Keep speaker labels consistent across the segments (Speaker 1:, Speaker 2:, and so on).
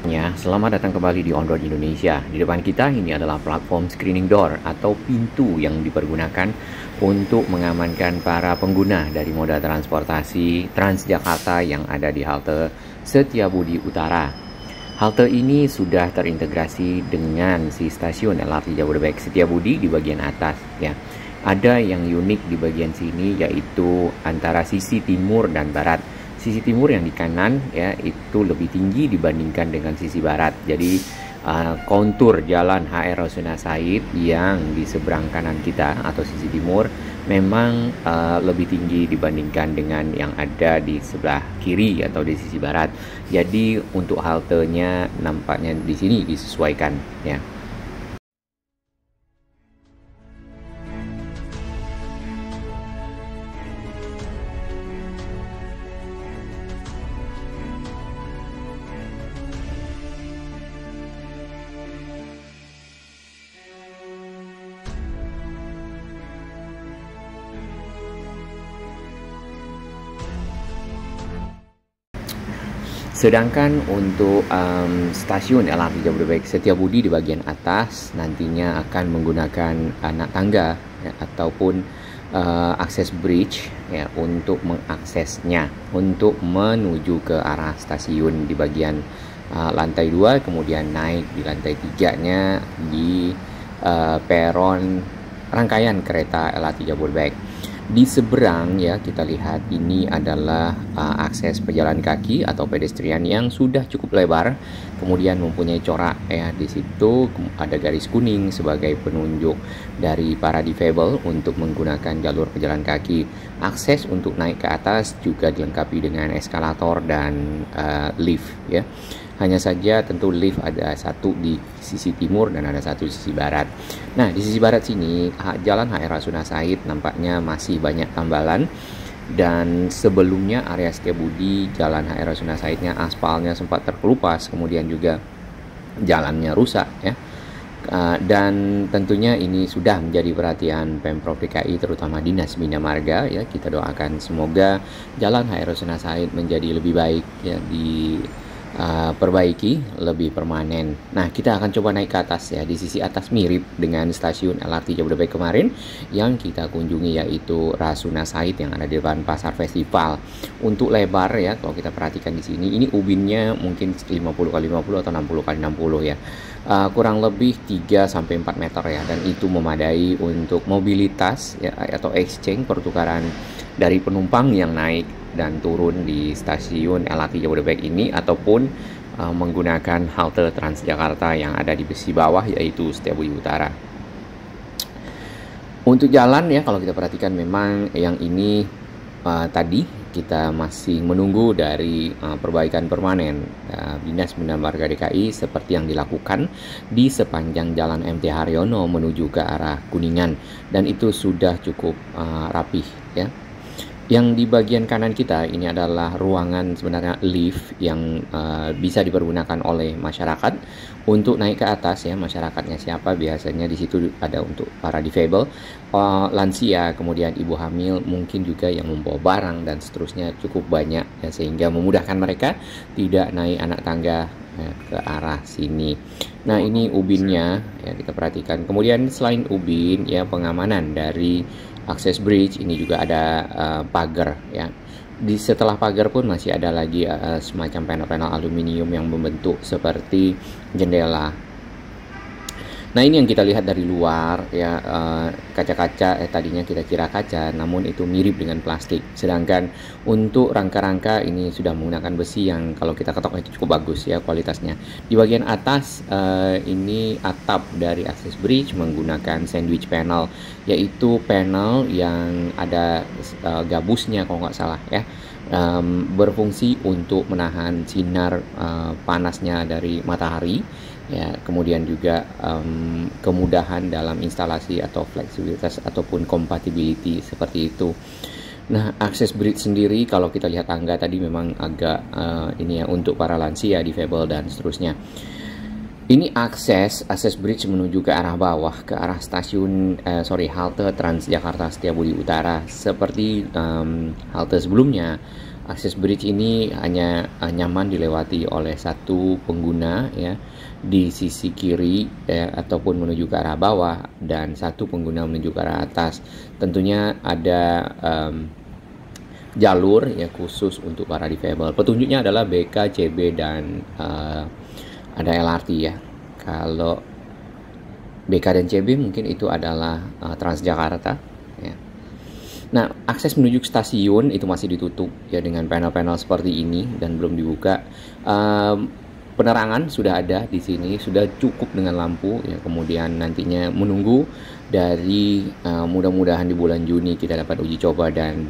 Speaker 1: Ya, selamat datang kembali di On-Road Indonesia. Di depan kita ini adalah platform screening door atau pintu yang dipergunakan untuk mengamankan para pengguna dari moda transportasi Transjakarta yang ada di halte Setiabudi Utara. Halte ini sudah terintegrasi dengan si stasiun LRT Jabodebek Setiabudi di bagian atas ya. Ada yang unik di bagian sini yaitu antara sisi timur dan barat. Sisi timur yang di kanan ya itu lebih tinggi dibandingkan dengan sisi barat. Jadi kontur jalan HR Rasuna Said yang di seberang kanan kita atau sisi timur memang lebih tinggi dibandingkan dengan yang ada di sebelah kiri atau di sisi barat. Jadi untuk haltenya nampaknya di sini disesuaikan ya. Sedangkan untuk stasiun LRT Jabodebek Setiabudi di bagian atas nantinya akan menggunakan anak tangga ya, ataupun akses bridge ya, untuk mengaksesnya untuk menuju ke arah stasiun di bagian lantai 2, kemudian naik di lantai 3-nya di peron rangkaian kereta LRT Jabodebek. Di seberang ya kita lihat ini adalah akses pejalan kaki atau pedestrian yang sudah cukup lebar, kemudian mempunyai corak ya. Di situ ada garis kuning sebagai penunjuk dari para difabel untuk menggunakan jalur pejalan kaki. Akses untuk naik ke atas juga dilengkapi dengan eskalator dan lift ya. Hanya saja tentu lift ada satu di sisi timur dan ada satu di sisi barat. Nah, di sisi barat sini jalan HR Rasuna Said nampaknya masih banyak tambalan. Dan sebelumnya area Setiabudi jalan HR Rasuna Saidnya aspalnya sempat terkelupas, kemudian juga jalannya rusak ya. Dan tentunya ini sudah menjadi perhatian Pemprov DKI terutama Dinas Bina Marga ya. Kita doakan semoga jalan HR Rasuna Said menjadi lebih baik ya, perbaiki lebih permanen. Nah, kita akan coba naik ke atas ya. Di sisi atas mirip dengan stasiun LRT Jabodebek kemarin yang kita kunjungi, yaitu Rasuna Said yang ada di depan Pasar Festival. Untuk lebar ya, kalau kita perhatikan di sini, ini ubinnya mungkin 50x50 atau 60x60 ya. Kurang lebih 3-4 meter ya, dan itu memadai untuk mobilitas ya, atau exchange pertukaran dari penumpang yang naik dan turun di stasiun LRT Jabodebek ini ataupun menggunakan halte Transjakarta yang ada di besi bawah yaitu Setiabudi Utara. Untuk jalan ya, kalau kita perhatikan memang yang ini tadi kita masih menunggu dari perbaikan permanen Dinas Bina Marga DKI seperti yang dilakukan di sepanjang Jalan MT Haryono menuju ke arah Kuningan, dan itu sudah cukup rapih ya. Yang di bagian kanan kita ini adalah ruangan sebenarnya lift yang bisa dipergunakan oleh masyarakat untuk naik ke atas ya. Masyarakatnya siapa? Biasanya di situ ada untuk para difabel, lansia, kemudian ibu hamil, mungkin juga yang membawa barang dan seterusnya, cukup banyak ya, sehingga memudahkan mereka tidak naik anak tangga ya, ke arah sini. Nah, ini ubinnya ya, kita perhatikan. Kemudian selain ubin ya, pengamanan dari akses bridge ini juga ada pagar ya. Setelah pagar pun masih ada lagi semacam panel-panel aluminium yang membentuk seperti jendela. Nah, ini yang kita lihat dari luar ya, kaca-kaca tadinya kita kira kaca, namun itu mirip dengan plastik. Sedangkan untuk rangka-rangka ini sudah menggunakan besi yang kalau kita ketok itu cukup bagus ya kualitasnya. Di bagian atas ini atap dari akses bridge menggunakan sandwich panel, yaitu panel yang ada gabusnya kalau nggak salah ya. Berfungsi untuk menahan sinar panasnya dari matahari ya, kemudian juga kemudahan dalam instalasi atau fleksibilitas ataupun compatibility seperti itu. Nah, akses bridge sendiri kalau kita lihat tangga tadi memang agak ini ya untuk para lansia, difabel dan seterusnya. Ini akses bridge menuju ke arah bawah, ke arah stasiun halte Transjakarta Setiabudi Utara. Seperti halte sebelumnya, Akses bridge ini hanya nyaman dilewati oleh satu pengguna ya di sisi kiri ya, ataupun menuju ke arah bawah, dan satu pengguna menuju ke arah atas. Tentunya ada jalur ya khusus untuk para difabel. Petunjuknya adalah BK, CB, dan ada LRT ya. Kalau BK dan CB mungkin itu adalah Transjakarta ya. Nah, akses menuju ke stasiun itu masih ditutup ya dengan panel-panel seperti ini dan belum dibuka. Penerangan sudah ada di sini, sudah cukup dengan lampu ya. Kemudian nantinya menunggu dari mudah-mudahan di bulan Juni kita dapat uji coba, dan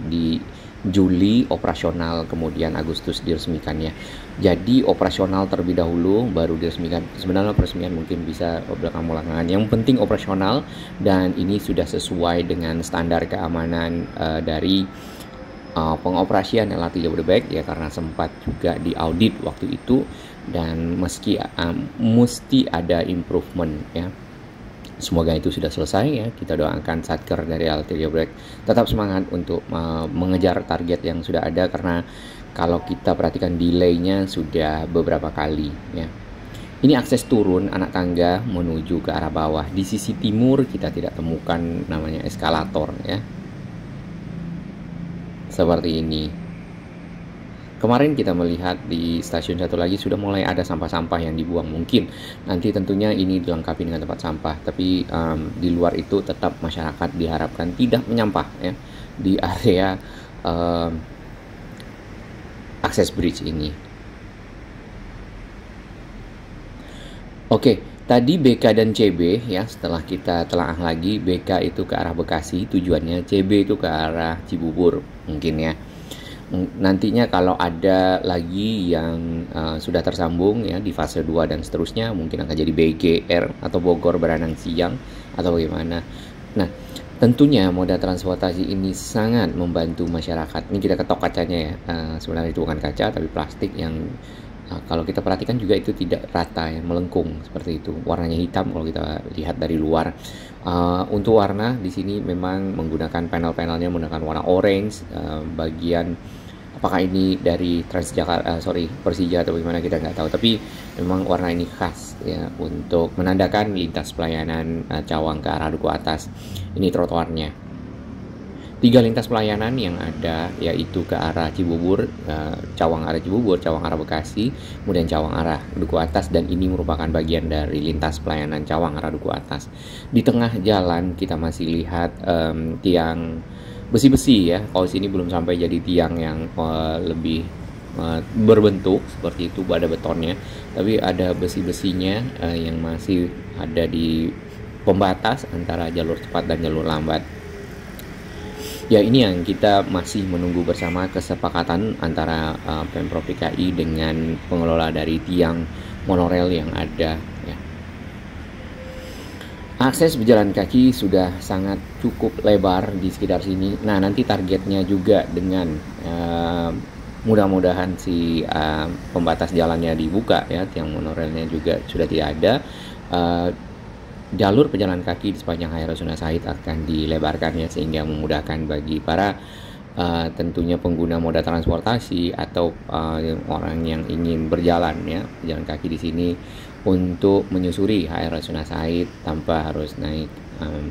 Speaker 1: di Juli operasional, kemudian Agustus diresmikan ya. Jadi operasional terlebih dahulu baru diresmikan. Sebenarnya peresmian mungkin bisa belakangan. Yang penting operasional, dan ini sudah sesuai dengan standar keamanan dari pengoperasian LRT Jabodebek ya, karena sempat juga diaudit waktu itu, dan mesti ada improvement ya. Semoga itu sudah selesai ya. Kita doakan Satker dari LRT Jabodebek tetap semangat untuk mengejar target yang sudah ada, karena kalau kita perhatikan delaynya sudah beberapa kali ya. Ini akses turun anak tangga menuju ke arah bawah. Di sisi timur kita tidak temukan namanya eskalator ya. Seperti ini. Kemarin kita melihat di stasiun satu lagi sudah mulai ada sampah-sampah yang dibuang. Mungkin nanti tentunya ini dilengkapi dengan tempat sampah, tapi di luar itu tetap masyarakat diharapkan tidak menyampah ya di area akses bridge ini. Oke, tadi BK dan CB ya, setelah kita telaah lagi, BK itu ke arah Bekasi tujuannya, CB itu ke arah Cibubur mungkin ya. Nantinya kalau ada lagi yang sudah tersambung ya di fase 2 dan seterusnya, mungkin akan jadi BGR atau Bogor Beranang Siang atau bagaimana. Nah, tentunya moda transportasi ini sangat membantu masyarakat. Ini kita ketok kacanya ya, sebenarnya itu bukan kaca tapi plastik yang kalau kita perhatikan juga itu tidak rata ya, melengkung seperti itu. Warnanya hitam kalau kita lihat dari luar. Untuk warna di sini memang menggunakan panel-panelnya menggunakan warna orange. Bagian apakah ini dari Transjakarta, Persija atau bagaimana kita nggak tahu. Tapi memang warna ini khas ya untuk menandakan lintas pelayanan Cawang ke arah Duku Atas. Ini trotoarnya. 3 lintas pelayanan yang ada yaitu ke arah Cibubur, Cawang arah Cibubur, Cawang arah Bekasi, kemudian Cawang arah Duku Atas, dan ini merupakan bagian dari lintas pelayanan Cawang arah Duku Atas. Di tengah jalan kita masih lihat tiang besi-besi ya. Kalau sini belum sampai jadi tiang yang lebih berbentuk seperti itu, ada betonnya, tapi ada besi-besinya yang masih ada di pembatas antara jalur cepat dan jalur lambat. Ya, ini yang kita masih menunggu bersama kesepakatan antara Pemprov DKI dengan pengelola dari tiang monorail yang ada ya. Akses berjalan kaki sudah sangat cukup lebar di sekitar sini. Nah, nanti targetnya juga dengan mudah-mudahan si pembatas jalannya dibuka ya, tiang monorailnya juga sudah tidak ada. Jalur pejalan kaki di sepanjang Hai Rasuna Said akan dilebarkan ya, sehingga memudahkan bagi para tentunya pengguna moda transportasi atau orang yang ingin berjalan ya pejalan kaki di sini untuk menyusuri Hai Rasuna Said tanpa harus naik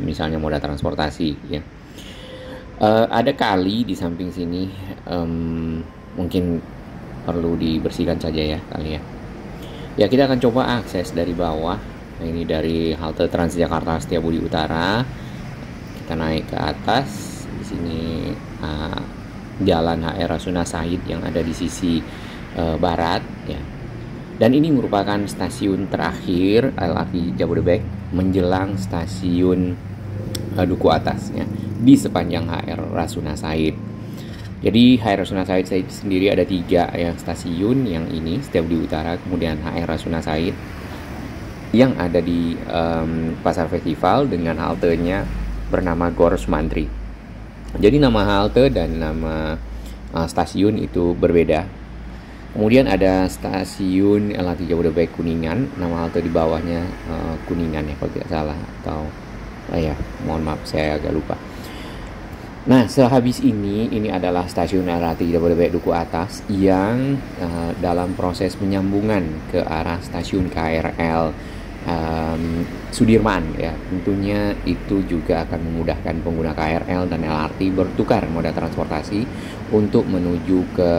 Speaker 1: misalnya moda transportasi ya. Ada kali di samping sini, mungkin perlu dibersihkan saja ya kali ya. Ya, kita akan coba akses dari bawah. Nah, ini dari halte Transjakarta Setiabudi Utara. Kita naik ke atas. Di sini jalan HR Rasuna Said yang ada di sisi barat ya. Dan ini merupakan stasiun terakhir LRT Jabodebek menjelang stasiun Duku Atas ya, di sepanjang HR Rasuna Said. Jadi HR Rasuna Said sendiri ada 3 ya stasiun, yang ini Setiabudi Utara, kemudian HR Rasuna Said yang ada di Pasar Festival dengan haltenya bernama Gor Sumantri. Jadi nama halte dan nama stasiun itu berbeda. Kemudian ada stasiun LRT Jabodebek Kuningan, nama halte di bawahnya Kuningan ya kalau tidak salah, atau ya mohon maaf saya agak lupa. Nah, sehabis ini adalah stasiun LRT Jabodebek Duku Atas yang dalam proses penyambungan ke arah stasiun KRL Sudirman ya. Tentunya itu juga akan memudahkan pengguna KRL dan LRT bertukar moda transportasi untuk menuju ke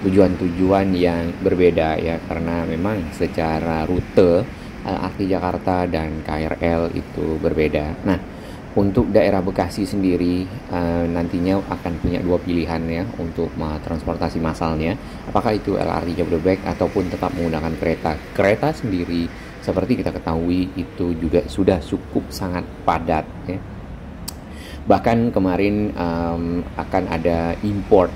Speaker 1: tujuan-tujuan yang berbeda ya, karena memang secara rute LRT Jakarta dan KRL itu berbeda. Nah, untuk daerah Bekasi sendiri nantinya akan punya dua pilihan ya untuk transportasi massalnya. Apakah itu LRT Jabodebek ataupun tetap menggunakan kereta. Kereta sendiri seperti kita ketahui itu juga sudah cukup sangat padat ya. Bahkan kemarin akan ada import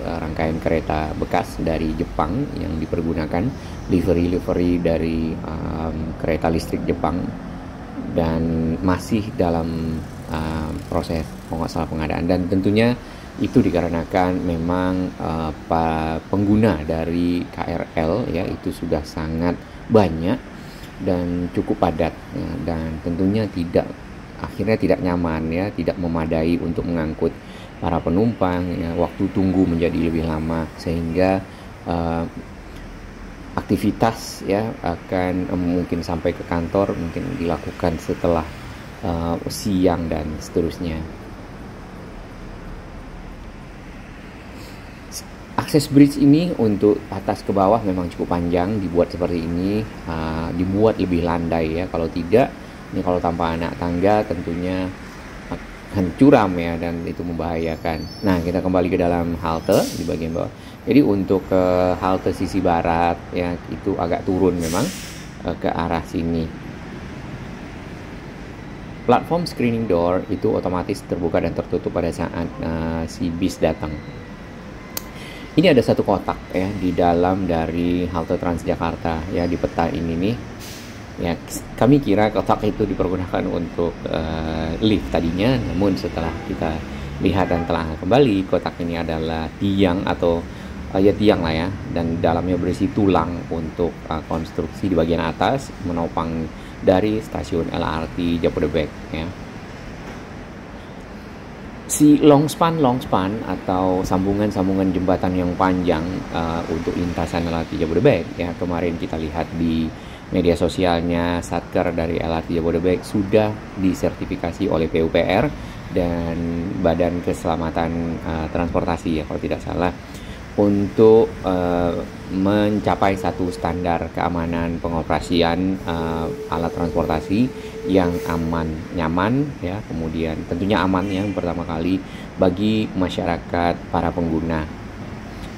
Speaker 1: rangkaian kereta bekas dari Jepang yang dipergunakan livery dari kereta listrik Jepang, dan masih dalam proses pengadaan, dan tentunya itu dikarenakan memang pengguna dari KRL ya itu sudah sangat banyak dan cukup padat ya, dan tentunya akhirnya tidak nyaman ya, tidak memadai untuk mengangkut para penumpang ya, waktu tunggu menjadi lebih lama sehingga aktivitas ya akan mungkin sampai ke kantor mungkin dilakukan setelah siang dan seterusnya. Akses bridge ini untuk atas ke bawah memang cukup panjang, dibuat seperti ini, dibuat lebih landai ya. Kalau tidak, ini kalau tanpa anak tangga tentunya akan curam ya, dan itu membahayakan. Nah, kita kembali ke dalam halte di bagian bawah. Jadi untuk ke halte sisi barat ya itu agak turun memang ke arah sini. Platform screening door itu otomatis terbuka dan tertutup pada saat si bis datang. Ini ada satu kotak ya di dalam dari halte Transjakarta ya, di peta ini nih. Ya, kami kira kotak itu dipergunakan untuk lift tadinya, namun setelah kita lihat dan telah kembali, kotak ini adalah tiang atau ya tiang lah ya, dan dalamnya berisi tulang untuk konstruksi di bagian atas menopang dari stasiun LRT Jabodebek ya. Si longspan atau sambungan jembatan yang panjang untuk lintasan LRT Jabodebek ya, kemarin kita lihat di media sosialnya Satker dari LRT Jabodebek sudah disertifikasi oleh PUPR dan Badan Keselamatan Transportasi ya kalau tidak salah, untuk mencapai satu standar keamanan pengoperasian alat transportasi yang aman, nyaman ya, kemudian tentunya aman yang pertama kali bagi masyarakat para pengguna.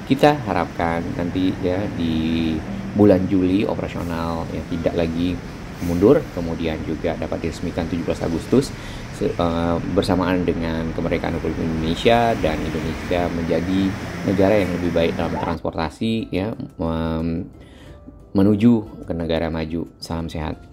Speaker 1: Kita harapkan nanti ya di bulan Juli operasional ya tidak lagi mundur, kemudian juga dapat diresmikan 17 Agustus bersamaan dengan kemerdekaan Republik Indonesia, dan Indonesia menjadi negara yang lebih baik dalam transportasi ya, menuju ke negara maju. Salam sehat.